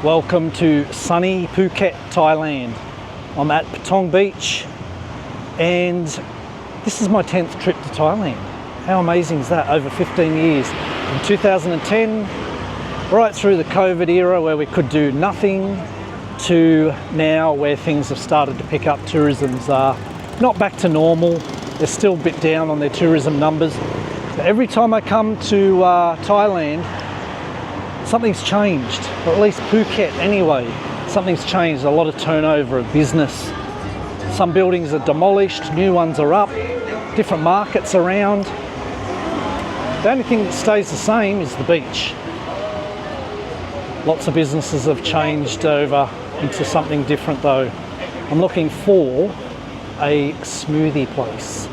Welcome to sunny Phuket, Thailand. I'm at Patong Beach and this is my 10th trip to Thailand. How amazing is that? Over 15 years. From 2010, right through the COVID era where we could do nothing, to now where things have started to pick up. Tourism's not back to normal. They're still a bit down on their tourism numbers. But every time I come to Thailand, something's changed, or at least Phuket anyway. Something's changed, a lot of turnover of business. Some buildings are demolished, new ones are up, different markets around. The only thing that stays the same is the beach. Lots of businesses have changed over into something different though. I'm looking for a smoothie place.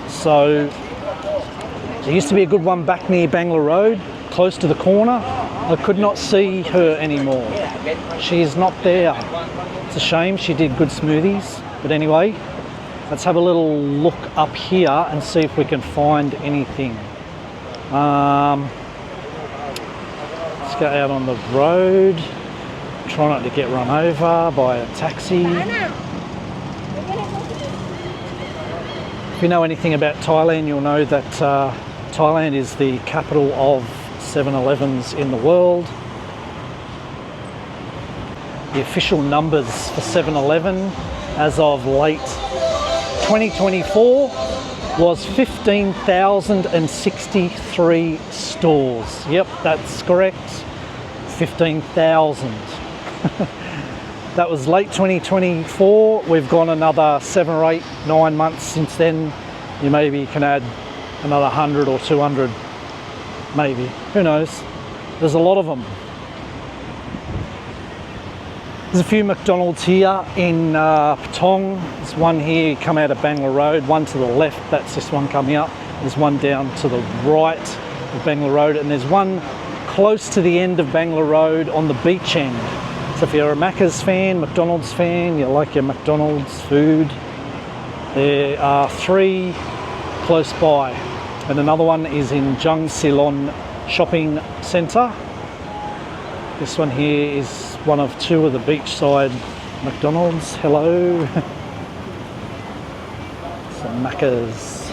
So there used to be a good one back near Bangla Road, close to the corner. I could not see her anymore. She's not there. It's a shame, she did good smoothies. But anyway, let's have a little look up here and see if we can find anything. Let's go out on the road. Try not to get run over by a taxi. If you know anything about Thailand, you'll know that Thailand is the capital of 7-Elevens in the world. The official numbers for 7-Eleven as of late 2024 was 15,063 stores. Yep, that's correct. 15,000. That was late 2024. We've gone another 7 or 8, 9 months since then. You maybe can add another 100 or 200, maybe. Who knows? There's a lot of them. There's a few McDonald's here in Patong. There's one here, you come out of Bangla Road, one to the left, that's this one coming up. There's one down to the right of Bangla Road, and there's one close to the end of Bangla Road on the beach end. So if you're a Macca's fan, McDonald's fan, you like your McDonald's food, there are 3 close by. And another one is in Jungceylon Shopping Centre. This one here is one of 2 of the beachside McDonald's. Hello. Some Macca's.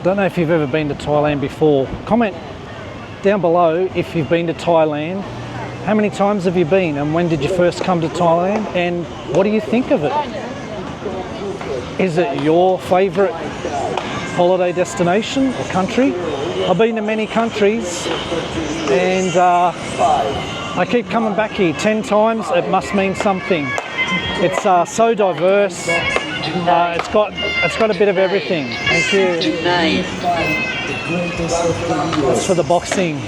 Don't know if you've ever been to Thailand before. Comment down below if you've been to Thailand. How many times have you been, and when did you first come to Thailand, and what do you think of it? Is it your favourite holiday destination or country? I've been to many countries and I keep coming back here 10 times. It must mean something. It's so diverse. It's got a bit of everything. Thank you. That's for the boxing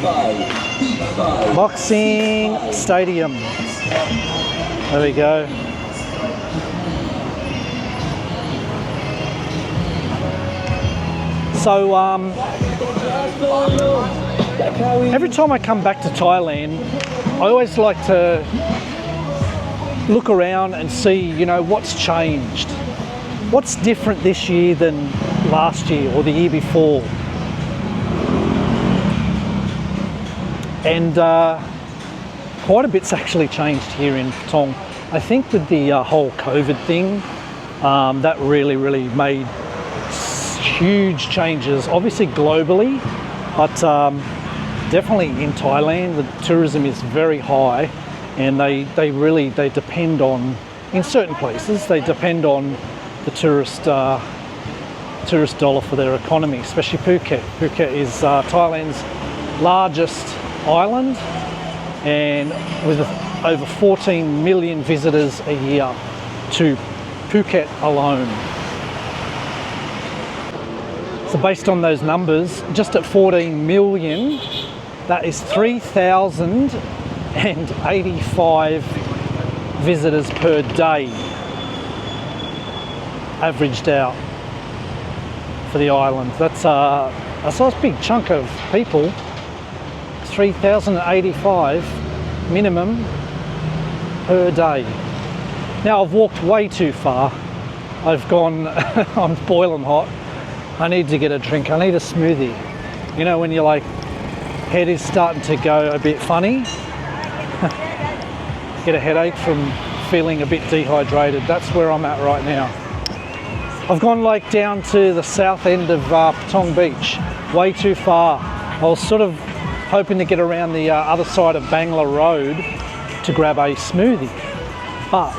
stadium. There we go. So every time I come back to Thailand, I always like to look around and see, you know, what's changed. What's different this year than last year or the year before? And quite a bit's actually changed here in Patong. I think with the whole COVID thing, that really made huge changes, obviously globally, but definitely in Thailand. The tourism is very high, and they depend on, in certain places, they depend on the tourist dollar for their economy, especially Phuket. Phuket is Thailand's largest island, and with over 14 million visitors a year to Phuket alone. So based on those numbers, just at 14 million, that is 3,085 visitors per day, averaged out for the island. That's a nice big chunk of people. 3,085 minimum per day. Now I've walked way too far. I've gone, I'm boiling hot. I need to get a drink. I need a smoothie. You know, when you're like, head is starting to go a bit funny. Get a headache from feeling a bit dehydrated. That's where I'm at right now. I've gone like down to the south end of Patong Beach, way too far. I was sort of hoping to get around the other side of Bangla Road to grab a smoothie, but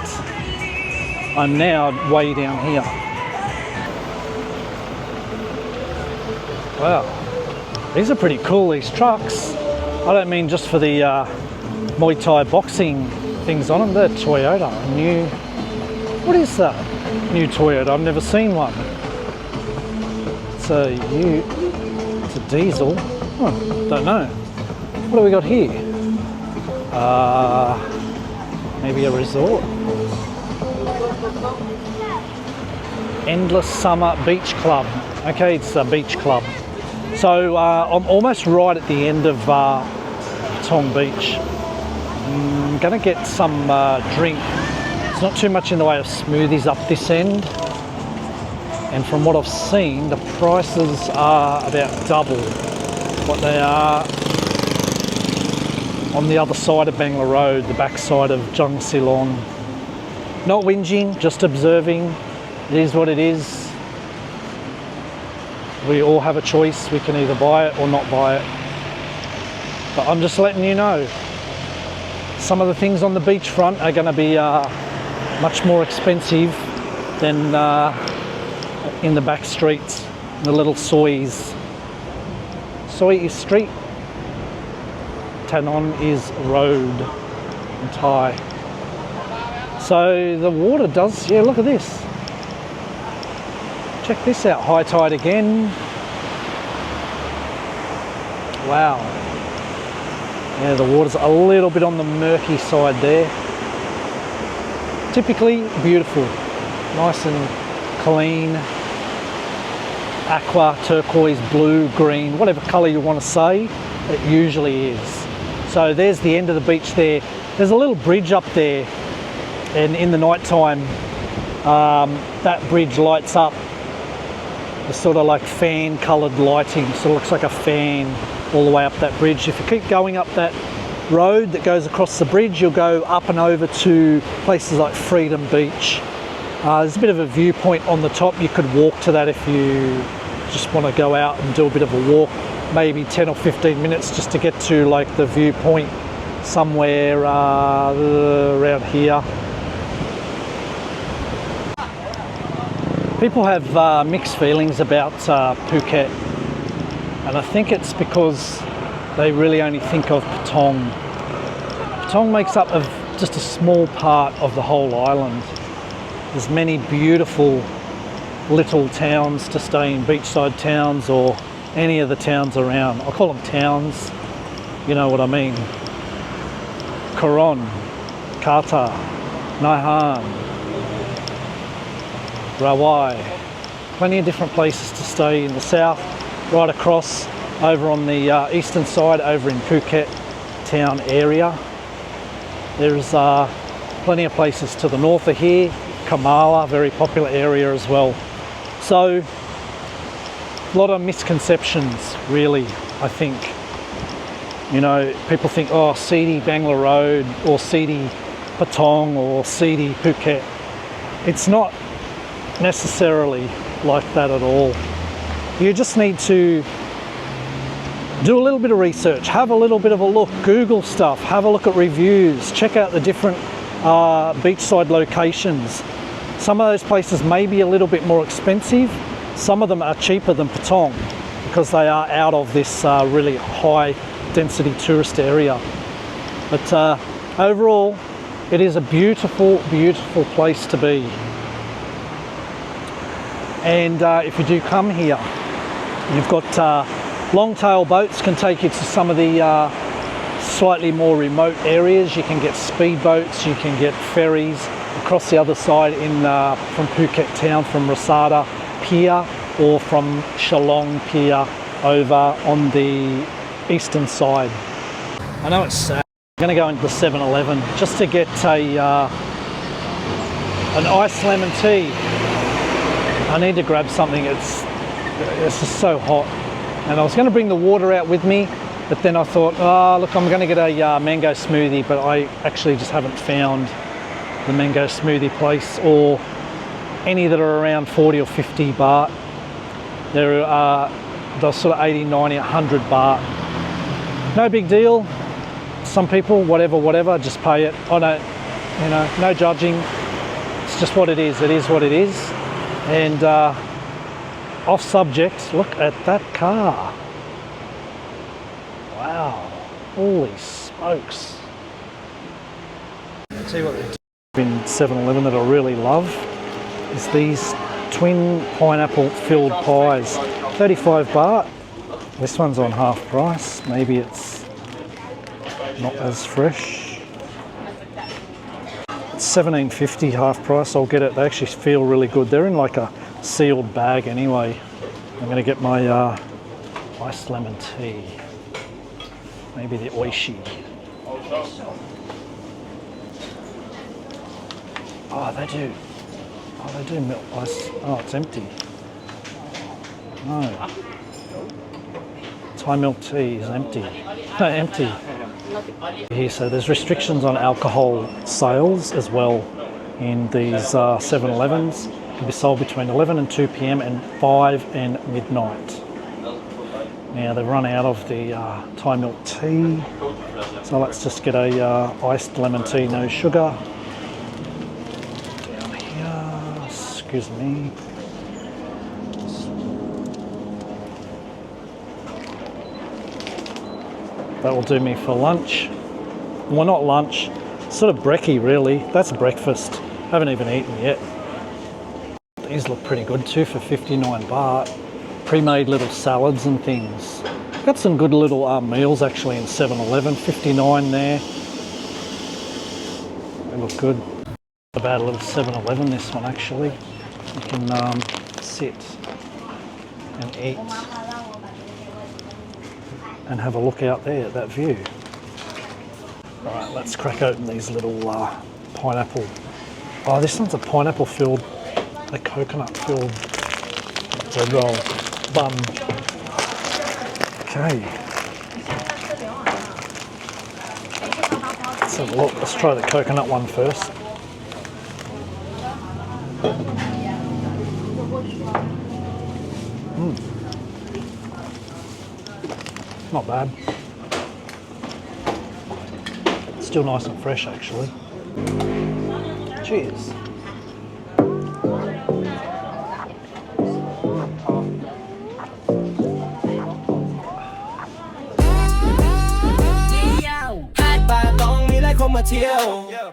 I'm now way down here. Wow, these are pretty cool, these trucks. I don't mean just for the Muay Thai boxing things on them. They're Toyota, new. What is that? New Toyota, I've never seen one. It's a diesel. Oh, don't know. What do we got here? Maybe a resort. Endless Summer Beach Club. Okay, it's a beach club. So I'm almost right at the end of Patong Beach. I'm gonna get some drink. There's not too much in the way of smoothies up this end. And from what I've seen, the prices are about double what they are on the other side of Bangla Road, the backside of Jungceylon. Not whinging, just observing. It is what it is. We all have a choice. We can either buy it or not buy it. But I'm just letting you know, some of the things on the beachfront are going to be much more expensive than in the Backstreets, the little soys. Soy is street, Thanon is road in Thai. So the water does, yeah, look at this. Check this out, high tide again. Wow. Yeah, the water's a little bit on the murky side there. Typically beautiful, nice and clean. Aqua, turquoise, blue, green, whatever colour you want to say, it usually is. So there's the end of the beach there. There's a little bridge up there, and in the night time, that bridge lights up. It's sort of like fan coloured lighting, so it looks like a fan all the way up that bridge. If you keep going up that road that goes across the bridge, you'll go up and over to places like Freedom Beach. There's a bit of a viewpoint on the top. You could walk to that if you just want to go out and do a bit of a walk, maybe 10 or 15 minutes just to get to like the viewpoint somewhere around here. People have mixed feelings about Phuket, and I think it's because they really only think of Patong. Patong makes up of just a small part of the whole island. There's many beautiful little towns to stay in, beachside towns or any of the towns around. I call them towns, you know what I mean. Coron, Kata, Naihan, Rawai. Plenty of different places to stay in the south, right across over on the eastern side, over in Phuket town area. There's plenty of places to the north of here. Kamala, very popular area as well. So a lot of misconceptions really, I think. You know, people think, oh, seedy Bangla Road or seedy Patong or seedy Phuket. It's not necessarily like that at all. You just need to do a little bit of research, have a little bit of a look, Google stuff, have a look at reviews, check out the different beachside locations. Some of those places may be a little bit more expensive. Some of them are cheaper than Patong because they are out of this really high density tourist area. But overall, it is a beautiful, beautiful place to be. And if you do come here, you've got Longtail boats can take you to some of the slightly more remote areas. You can get speedboats, you can get ferries across the other side from Phuket town, from Rasada Pier or from Shillong Pier over on the eastern side. I know it's sad. I'm going to go into the 7-Eleven just to get an iced lemon tea. I need to grab something. It's it's just so hot. And I was going to bring the water out with me, but then I thought, oh, look, I'm going to get a mango smoothie, but I actually just haven't found the mango smoothie place or any that are around 40 or 50 baht. They're sort of 80, 90, 100 baht. No big deal. Some people, whatever, just pay it. I don't, you know, no judging. It's just what it is. It is what it is. And off subject, look at that car. Wow, holy smokes. I'll tell you what in 7-Eleven that I really love is these twin pineapple filled pies. 35 baht. This one's on half price. Maybe it's not as fresh. It's 17.50 half price. I'll get it. They actually feel really good. They're in like a sealed bag anyway. I'm going to get my iced lemon tea. Maybe the oishi. Oh, they do. Oh, they do milk ice. Oh, it's empty. No. Thai milk tea is empty. No, empty. Here, so there's restrictions on alcohol sales as well in these 7-Elevens. It can be sold between 11 and 2 p.m. and 5 and midnight. Now they've run out of the Thai milk tea, so let's just get a iced lemon tea, no sugar. Down here, excuse me. That will do me for lunch. Well, not lunch, sort of brekkie really. That's breakfast. Haven't even eaten yet. These look pretty good too for 59 baht. Pre-made little salads and things. Got some good little meals actually in 7-Eleven. 59 there. They look good. About a little 7-Eleven, this one actually. You can sit and eat and have a look out there at that view. Alright, let's crack open these little pineapple. Oh, this one's a pineapple filled, a coconut filled bread roll bun. Okay. Let's have a look. Let's try the coconut one first. Not bad. Still nice and fresh actually. Cheers.มาเที่ยว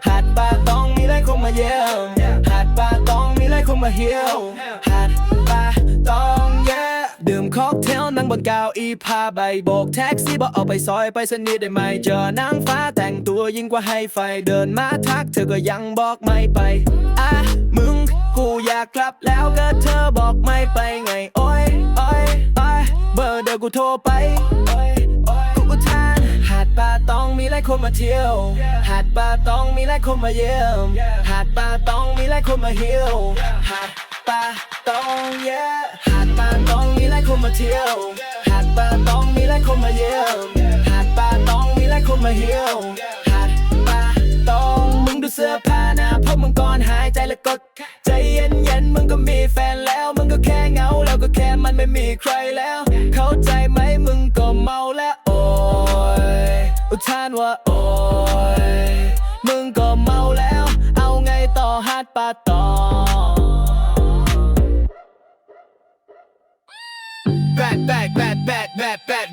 หาดป่าตองมีหลายคนมาเยี่ยมหาดป่าตองมีหลายคนมาเที่ยวหาดป่าตองเย่ดื่มค็อกเทลนั่งบนเก้าอี้พาใบโบกแท็กซี่บอกออกไปซอยไปสนิทได้ไหมเจอนางฟ้าแต่งตัวยิ่งกว่าให้ไฟเดินมาทักเธอก็ยังบอกไม่ไปมึงกูอยากกลับแล้วก็เธอบอกไม่ไปไงโอ้ยโอ้ยโอ้ยเบอร์เดี๋ยวกูโทรไปกูอุทานหาดป่าตองมีหลายคนมาเที่ยวหาดป่าตองมีหลายคนมาเยี่ยมหาดป่าตองมีหลายคนมาเที่ยวหาดป่าตองหาดป่าตองมีหลายคนมาเที่ยวหาดป่าตองมีหลายคนมาเยี่ยมหาดป่าตองมีหลายคนมาเที่ยวหาดป่าตองมึงดูเสื้อผ้าหน้าพบมึงก่อนหายใจแล้วกดใจเย็นๆมึงก็มีแฟนแล้วมึงก็แค่เหงาแล้วก็แค่มันไม่มีใครแล้วเข้าใจไหมมึงก็เมาแล้วโอ้ยอุทานว่าโอ้ยมึงก็เมาแล้วเอาไงต่อหาดป่าตอง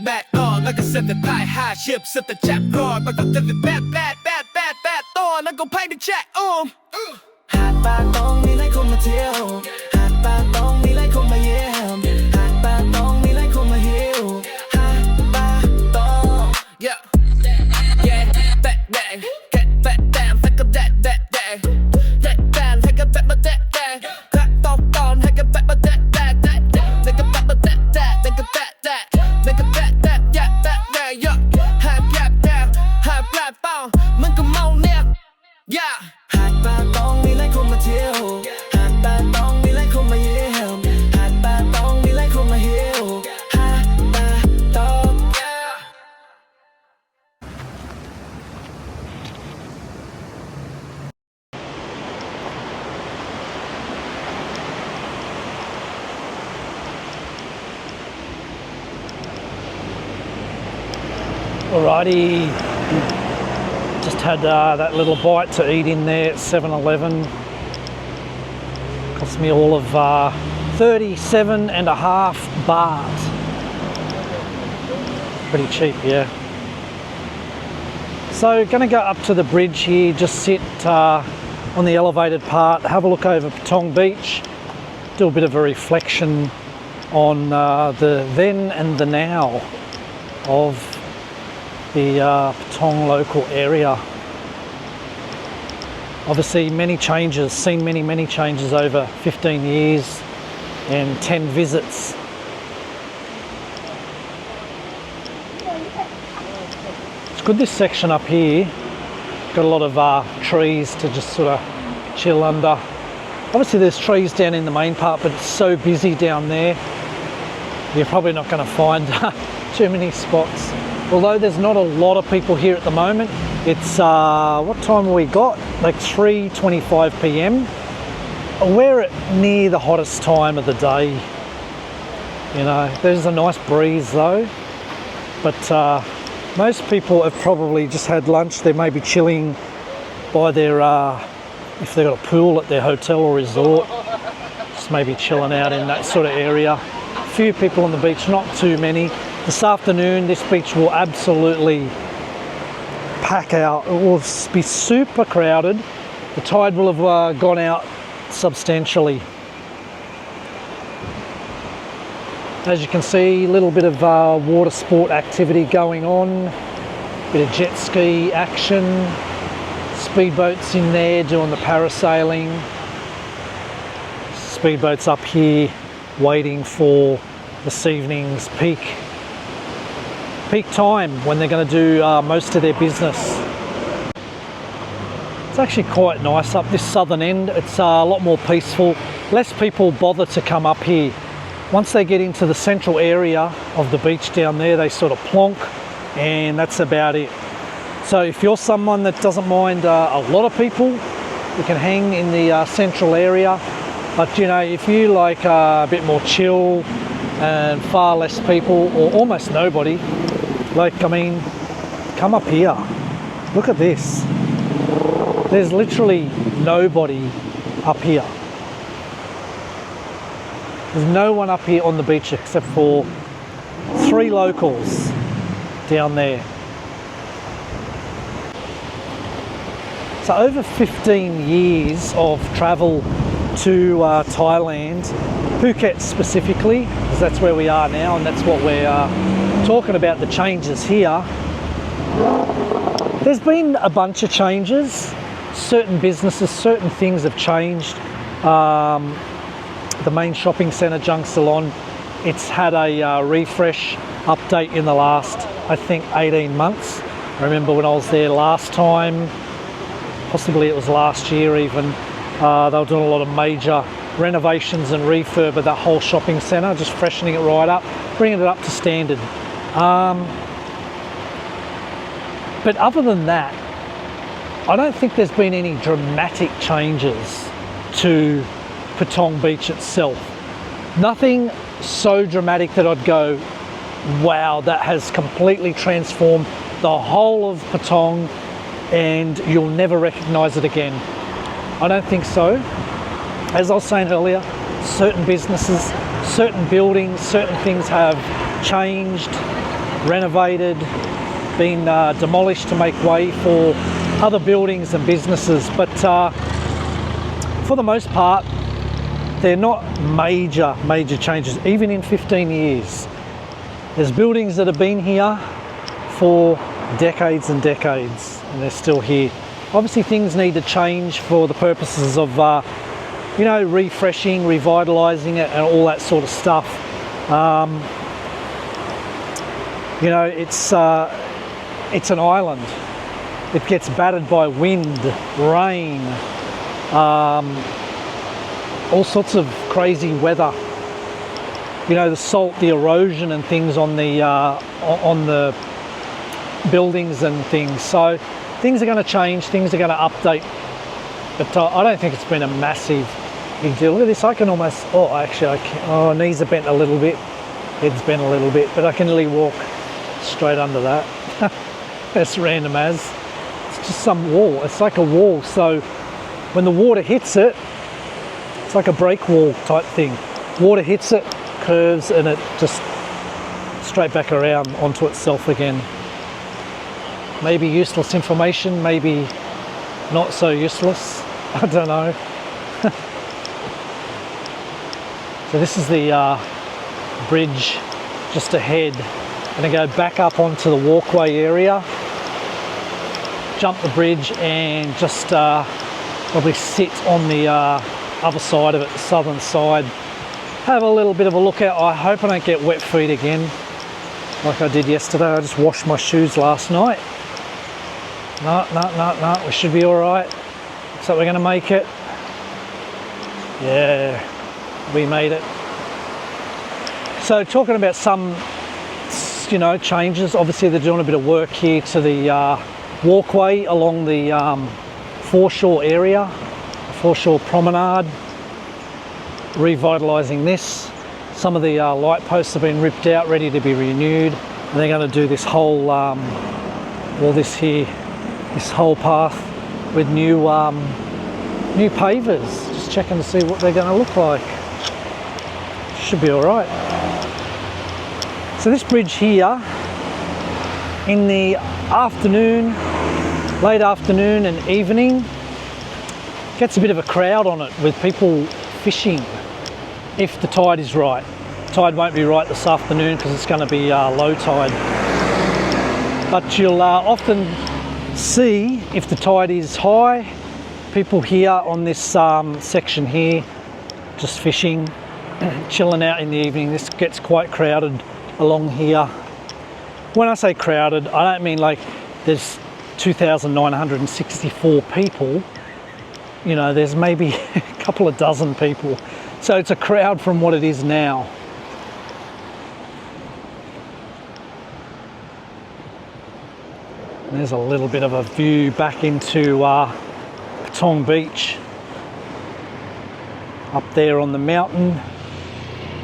Bad on like I said the pie high ship set the chap guard but the bad on นั่นก็ไพ่ในแจ็คหาดป่าตองมีหลายคนมาเที่ยวหาดป่าตองมีหลายคนมาเยี่ยมหาดป่าตองมีหลายคนมาเที่ยวหาดป่าตอง yeah bad get bad damn like a that bad like a bad but that cutตอนให้กับ bad but that like a bad but that like a bad like a bad yeahหาดแยบหาดปลาเป้ามันก็เมาเนี่ยหาดป่าตองมีหลายคนมาเที่ยวหาดป่าตองมีหลาย Alrighty, just had that little bite to eat in there at 7-Eleven. Cost me all of 37.5 baht. Pretty cheap, yeah. So gonna go up to the bridge here, just sit on the elevated part, have a look over Patong Beach, do a bit of a reflection on the then and the now of the Patong local area. Obviously many changes, seen many changes over 15 years and 10 visits. It's good, this section up here, got a lot of trees to just sort of chill under. Obviously there's trees down in the main part, but it's so busy down there, you're probably not going to find too many spots. Although there's not a lot of people here at the moment. It's, what time have we got? Like 3:25 p.m. We're at near the hottest time of the day. You know, there's a nice breeze though. But most people have probably just had lunch. They may be chilling by their, if they've got a pool at their hotel or resort, just maybe chilling out in that sort of area. A few people on the beach, not too many. This afternoon, this beach will absolutely pack out. It will be super crowded. The tide will have gone out substantially. As you can see, a little bit of water sport activity going on. Bit of jet ski action. Speedboats in there doing the parasailing. Speedboats up here waiting for this evening's peak time when they're going to do most of their business. It's actually quite nice up this southern end. It's a lot more peaceful. Less people bother to come up here. Once they get into the central area of the beach down there, they sort of plonk, and that's about it. So if you're someone that doesn't mind a lot of people, you can hang in the central area. But you know, if you like a bit more chill and far less people or almost nobody, like, I mean, come up here. Look at this. There's literally nobody up here. There's no one up here on the beach except for 3 locals down there. So over 15 years of travel to Thailand, Phuket specifically, because that's where we are now and that's what we're talking about, the changes here. There's been a bunch of changes. Certain businesses, certain things have changed. The main shopping centre, Jungceylon, it's had a refresh update in the last, I think, 18 months. I remember when I was there last time, possibly it was last year even, they were doing a lot of major renovations and refurb of that whole shopping centre, just freshening it right up, bringing it up to standard. But other than that, I don't think there's been any dramatic changes to Patong Beach itself. Nothing so dramatic that I'd go, wow, that has completely transformed the whole of Patong and you'll never recognise it again. I don't think so. As I was saying earlier, certain businesses, certain buildings, certain things have changed, renovated, been demolished to make way for other buildings and businesses, but for the most part they're not major changes. Even in 15 years there's buildings that have been here for decades and decades and they're still here. Obviously things need to change for the purposes of you know, refreshing, revitalising it and all that sort of stuff. You know, it's an island. It gets battered by wind, rain, all sorts of crazy weather. You know, the salt, the erosion and things on the buildings and things. So things are going to change, things are going to update. But I don't think it's been a massive big deal. Look at this, I can almost, oh actually I can't, oh, knees are bent a little bit, head's bent a little bit, but I can nearly walk straight under that. That's random as. It's just some wall. It's like a wall, so when the water hits it, it's like a break wall type thing. Water hits it, curves, and it just straight back around onto itself again. Maybe useless information, maybe not so useless. I don't know. So this is the bridge just ahead. Gonna go back up onto the walkway area, jump the bridge, and just probably sit on the other side of it, the southern side. Have a little bit of a look out. I hope I don't get wet feet again like I did yesterday. I just washed my shoes last night. No, we should be all right. So we're gonna make it. Yeah, we made it. So talking about some, you know, changes. Obviously they're doing a bit of work here to the walkway along the Foreshore area, Foreshore promenade, revitalising this. Some of the light posts have been ripped out, ready to be renewed, and they're going to do this whole, well, this here, this whole path with new new pavers. Just checking to see what they're going to look like. Should be all right. So this bridge here, in the afternoon, late afternoon and evening, gets a bit of a crowd on it with people fishing, if the tide is right. Tide won't be right this afternoon because it's going to be low tide. But you'll often see, if the tide is high, people here on this section here just fishing, chilling out in the evening. This gets quite crowded along here. When I say crowded, I don't mean like there's 2,964 people. You know, there's maybe a couple of dozen people. So it's a crowd from what it is now. And there's a little bit of a view back into Patong Beach. Up there on the mountain,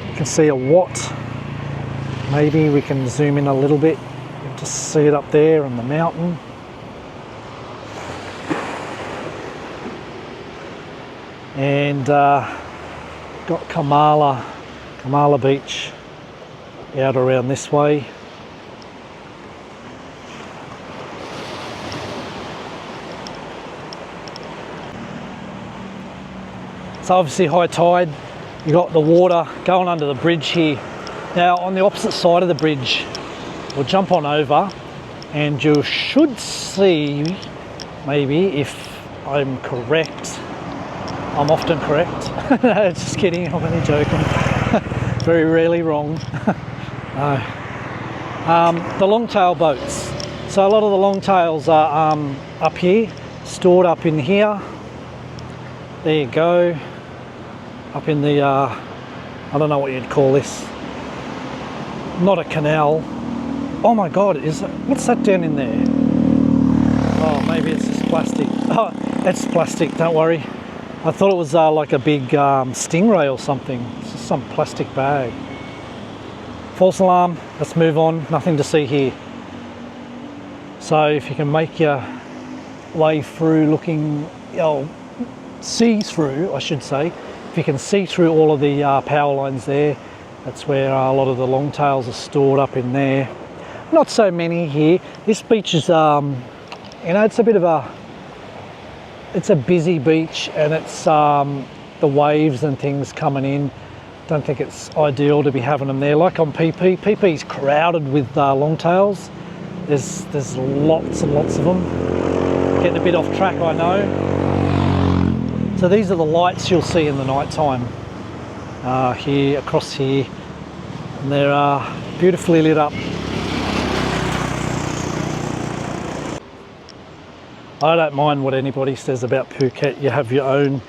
you can see a wat. Maybe we can zoom in a little bit. You can just see it up there on the mountain. And got Kamala Beach out around this way. So obviously high tide, you got the water going under the bridge here. Now on the opposite side of the bridge, we'll jump on over and you should see, maybe if I'm correct, I'm often correct. No, just kidding, I'm only joking. Very rarely wrong. No. The longtail boats. So a lot of the longtails are up here, stored up in here. There you go. Up in the, I don't know what you'd call this. Not a canal. Oh my God, what's that down in there? Oh, maybe it's just plastic. Oh, it's plastic, don't worry. I thought it was like a big stingray or something. It's just some plastic bag. False alarm, let's move on. Nothing to see here. So if you can make your way through looking, see through, I should say. If you can see through all of the power lines there, that's where a lot of the longtails are stored up in there. Not so many here. This beach is, you know, it's a bit of a, it's a busy beach, and it's the waves and things coming in. Don't think it's ideal to be having them there. Like on PP, PP's crowded with longtails. There's lots and lots of them. Getting a bit off track, I know. So these are the lights you'll see in the night time. Here, across here, and they're beautifully lit up. I don't mind what anybody says about Phuket. You have your own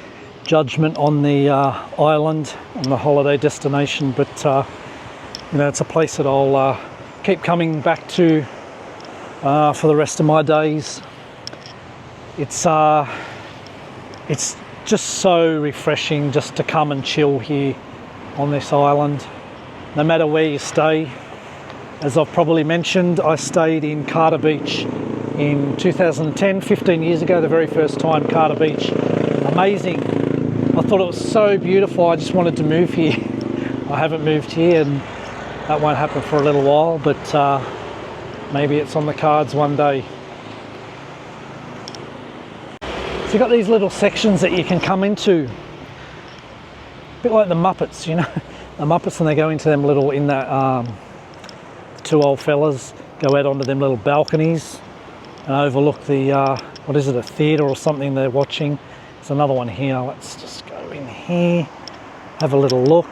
judgment on the island, on the holiday destination, but you know, it's a place that I'll keep coming back to for the rest of my days. It's just so refreshing just to come and chill here on this island. No matter where you stay, As I've probably mentioned, I stayed in Carter Beach in 2010, 15 years ago, the very first time. Carter Beach, amazing. I thought it was so beautiful, I just wanted to move here. I haven't moved here and that won't happen for a little while, but maybe it's on the cards one day. So you've got these little sections that you can come into, a bit like the Muppets, you know, the Muppets, and they go into them little, in that, the two old fellas go out onto them little balconies and overlook the, what is it, a theatre or something they're watching. There's another one here. Let's just go in here, have a little look.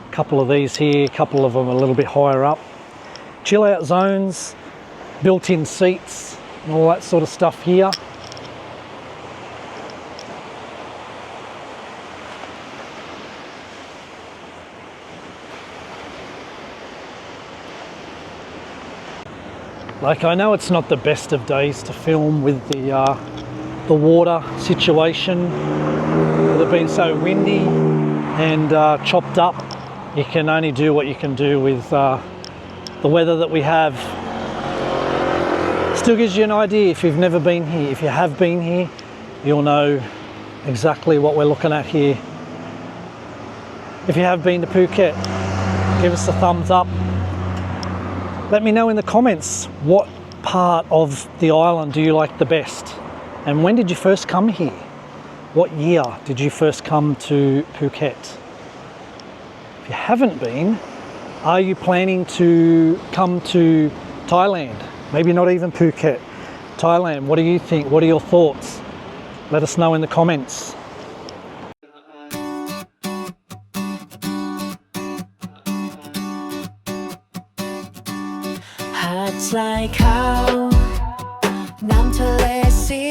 A couple of these here, a couple of them a little bit higher up. Chill out zones, built-in seats and all that sort of stuff here. Like, I know it's not the best of days to film with the water situation, with it being so windy and chopped up. You can only do what you can do with the weather that we have. Still gives you an idea if you've never been here. If you have been here, you'll know exactly what we're looking at here. If you have been to Phuket, give us a thumbs up. Let me know in the comments, what part of the island do you like the best? And when did you first come here? What year did you first come to Phuket? If you haven't been, are you planning to come to Thailand? Maybe not even Phuket. Thailand, what do you think? What are your thoughts? Let us know in the comments. Hats like how น้ำทะเลสี